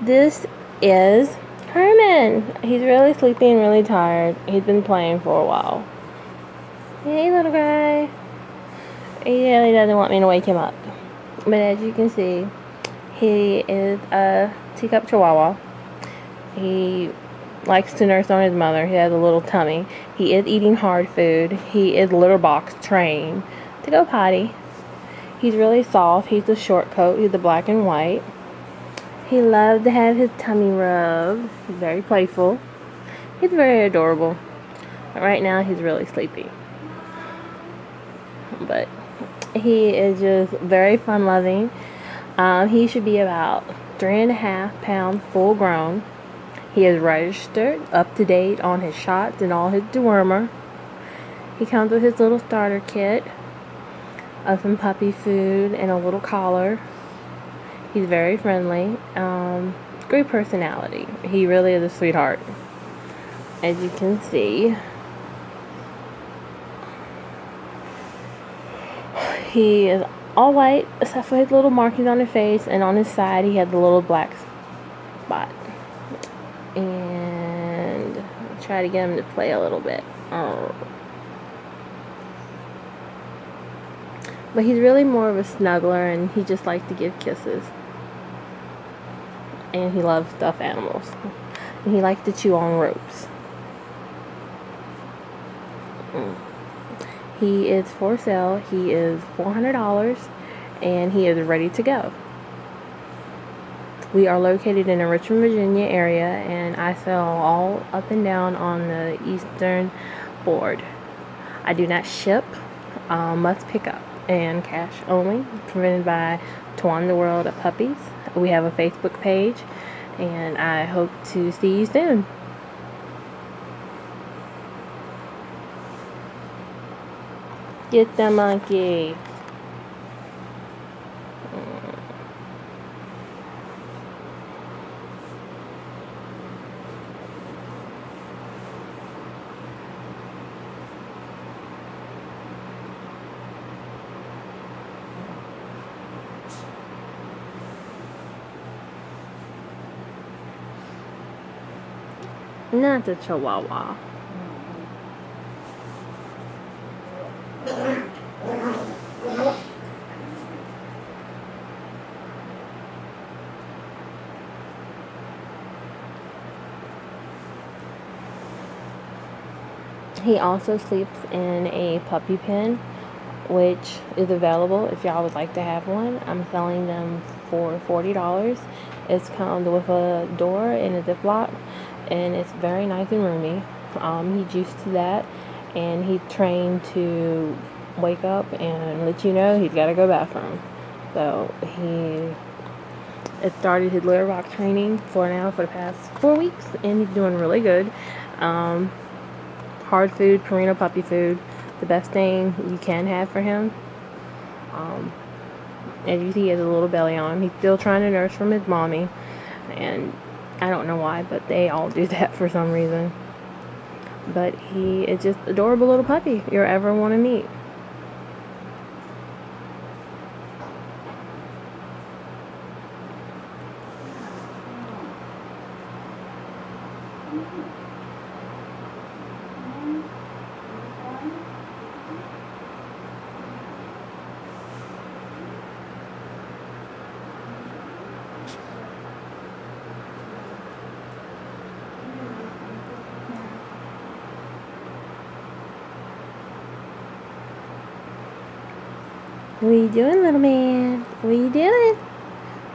This is Herman. He's really sleepy and really tired. He's been playing for a while. Hey, little guy. He really doesn't want me to wake him up. But as you can see, he is a teacup chihuahua. He likes to nurse on his mother. He has a little tummy. He is eating hard food. He is litter box trained to go potty. He's really soft. He's a short coat. He's a black and white. He loves to have his tummy rubbed. He's very playful. He's very adorable. But right now he's really sleepy. But he is just very fun loving. He should be about 3.5 pounds full grown. He is registered, up to date on his shots and all his dewormer. He comes with his little starter kit of some puppy food and a little collar. He's very friendly. Great personality. He really is a sweetheart. As you can see, he is all white except for his little markings on his face, and on his side he has a little black spot. And I'll try to get him to play a little bit. But he's really more of a snuggler, and he just likes to give kisses. And he loves stuffed animals. And he likes to chew on ropes. He is for sale. He is $400, and he is ready to go. We are located in the Richmond, Virginia area, and I sell all up and down on the eastern board. I do not ship, must pick up, and cash only, presented by twandaworldovpuppies. We have a Facebook page, and I hope to see you soon. Get the monkey. Not the chihuahua. He also sleeps in a puppy pen, which is available if y'all would like to have one. I'm selling them for $40. It's comes with a door and a Ziploc, and it's very nice and roomy. He's used to that, and he's trained to wake up and let you know he's got to go bathroom. So he has started his litter box training for the past 4 weeks, and he's doing really good. Hard food, Purina puppy food, the best thing you can have for him. As you see, he has a little belly on him. He's still trying to nurse from his mommy, and I don't know why, but they all do that for some reason. But he is just adorable little puppy you ever want to meet. What are you doing, little man? What are you doing?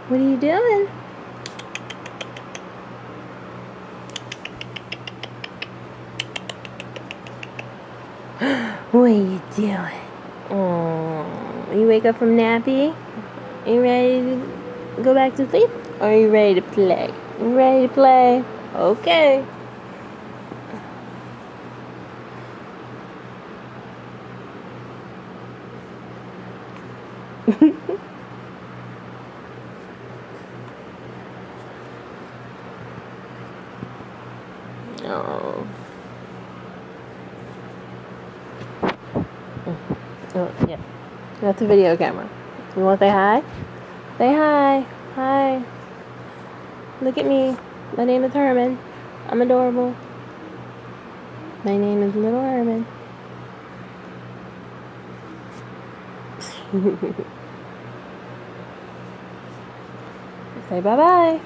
What are you doing? What are you doing? Oh, you wake up from nappy? Are you ready to go back to sleep? Or are you ready to play? You ready to play? Okay. Oh. Oh, yeah. That's a video camera. You want to say hi? Say hi. Hi. Look at me. My name is Herman. I'm adorable. My name is Little Herman. Say bye-bye.